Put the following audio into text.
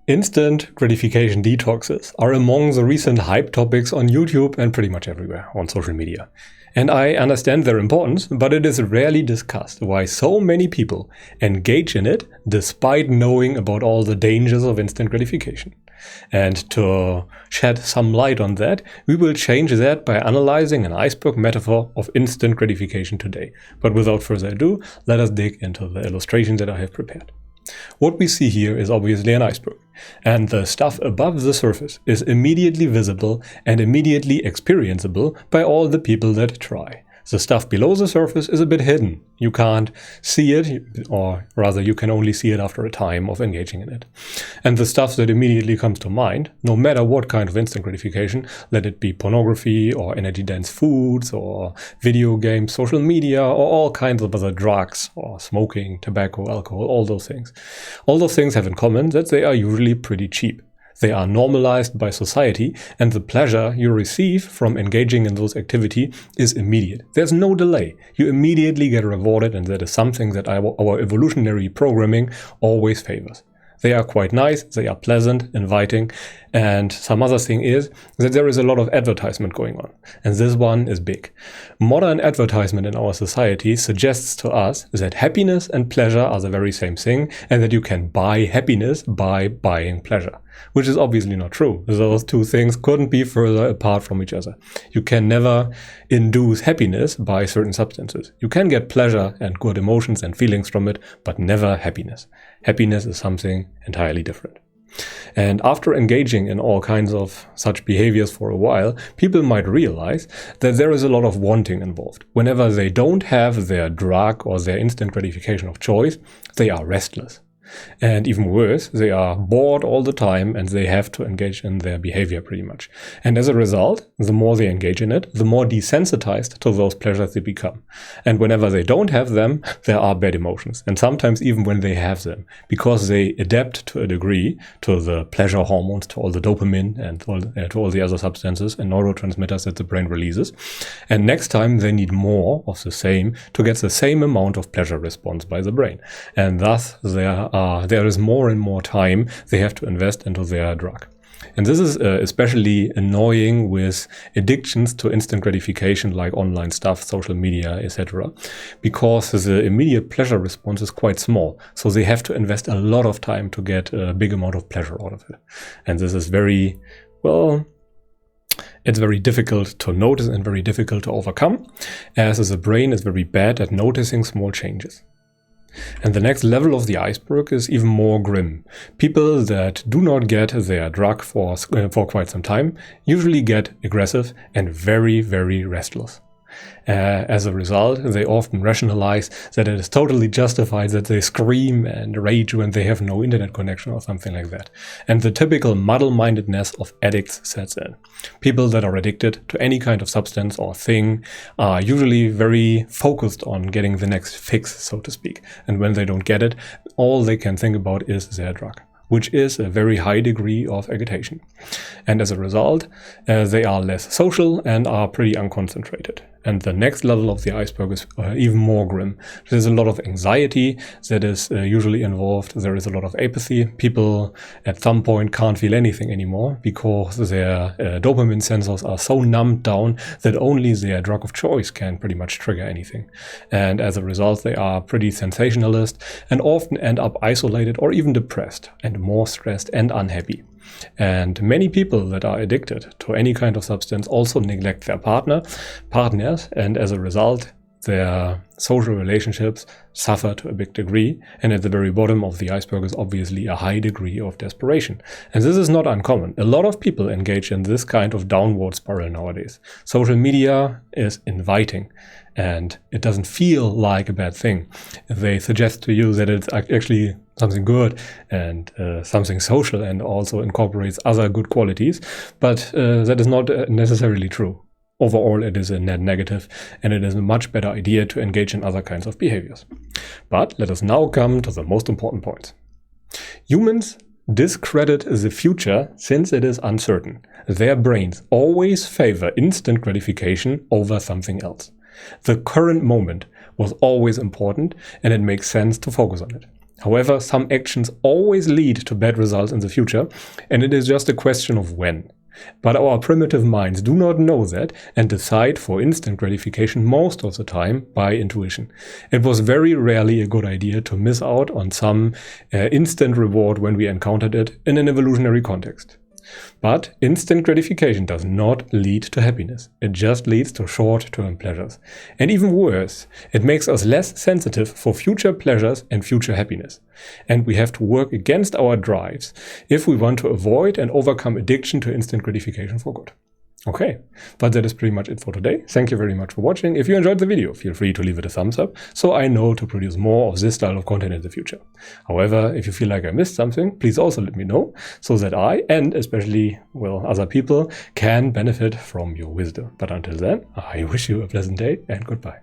Instant gratification detoxes are among the recent hype topics on YouTube and pretty much everywhere on social media. And I understand their importance, but it is rarely discussed why so many people engage in it despite knowing about all the dangers of instant gratification. And to shed some light on that, we will change that by analyzing an iceberg metaphor of instant gratification today. But without further ado, let us dig into the illustration that I have prepared. What we see here is obviously an iceberg, and the stuff above the surface is immediately visible and immediately experienceable by all the people that try. The stuff below the surface is a bit hidden. You can't see it, or rather you can only see it after a time of engaging in it. And the stuff that immediately comes to mind, no matter what kind of instant gratification, let it be pornography or energy-dense foods or video games, social media, or all kinds of other drugs or smoking, tobacco, alcohol, all those things. All those things have in common that they are usually pretty cheap. They are normalized by society, and the pleasure you receive from engaging in those activities is immediate. There's no delay. You immediately get rewarded, and that is something that our evolutionary programming always favors. They are quite nice, they are pleasant, inviting, and some other thing is that there is a lot of advertisement going on, and this one is big. Modern advertisement in our society suggests to us that happiness and pleasure are the very same thing, and that you can buy happiness by buying pleasure, which is obviously not true. Those two things couldn't be further apart from each other. You can never induce happiness by certain substances. You can get pleasure and good emotions and feelings from it, but never happiness. Happiness is something entirely different. And after engaging in all kinds of such behaviors for a while, people might realize that there is a lot of wanting involved. Whenever they don't have their drug or their instant gratification of choice, they are restless. And even worse, they are bored all the time and they have to engage in their behavior pretty much. And as a result, the more they engage in it, the more desensitized to those pleasures they become. And whenever they don't have them, there are bad emotions. And sometimes even when they have them, because they adapt to a degree to the pleasure hormones, to all the dopamine and to all the other substances and neurotransmitters that the brain releases. And next time they need more of the same to get the same amount of pleasure response by the brain. And thus there is more and more time they have to invest into their drug. And this is especially annoying with addictions to instant gratification like online stuff, social media, etc. because the immediate pleasure response is quite small. So they have to invest a lot of time to get a big amount of pleasure out of it. And this is very, well, it's very difficult to notice and very difficult to overcome, as the brain is very bad at noticing small changes. And the next level of the iceberg is even more grim. People that do not get their drug for quite some time usually get aggressive and very, very restless. As a result, they often rationalize that it is totally justified that they scream and rage when they have no internet connection or something like that. And the typical muddle-mindedness of addicts sets in. People that are addicted to any kind of substance or thing are usually very focused on getting the next fix, so to speak. And when they don't get it, all they can think about is their drug, which is a very high degree of agitation. And as a result, they are less social and are pretty unconcentrated. And the next level of the iceberg is even more grim. There's a lot of anxiety that is usually involved. There is a lot of apathy. People at some point can't feel anything anymore because their dopamine sensors are so numbed down that only their drug of choice can pretty much trigger anything. And as a result, they are pretty sensationalist and often end up isolated or even depressed and more stressed and unhappy. And many people that are addicted to any kind of substance also neglect their partners, and as a result, their social relationships suffer to a big degree. And at the very bottom of the iceberg is obviously a high degree of desperation. And this is not uncommon. A lot of people engage in this kind of downward spiral nowadays. Social media is inviting, and it doesn't feel like a bad thing. They suggest to you that it's actually something good and something social and also incorporates other good qualities, but that is not necessarily true. Overall, it is a net negative, and it is a much better idea to engage in other kinds of behaviors. But let us now come to the most important point. Humans discredit the future since it is uncertain. Their brains always favor instant gratification over something else. The current moment was always important, and it makes sense to focus on it. However, some actions always lead to bad results in the future, and it is just a question of when. But our primitive minds do not know that and decide for instant gratification most of the time by intuition. It was very rarely a good idea to miss out on some instant reward when we encountered it in an evolutionary context. But instant gratification does not lead to happiness. It just leads to short-term pleasures. And even worse, it makes us less sensitive for future pleasures and future happiness. And we have to work against our drives if we want to avoid and overcome addiction to instant gratification for good. Okay, but that is pretty much it for today. Thank you very much for watching. If you enjoyed the video, feel free to leave it a thumbs up, so I know to produce more of this style of content in the future. However, if you feel like I missed something, please also let me know, so that I, and especially, well, other people, can benefit from your wisdom. But until then, I wish you a pleasant day and goodbye.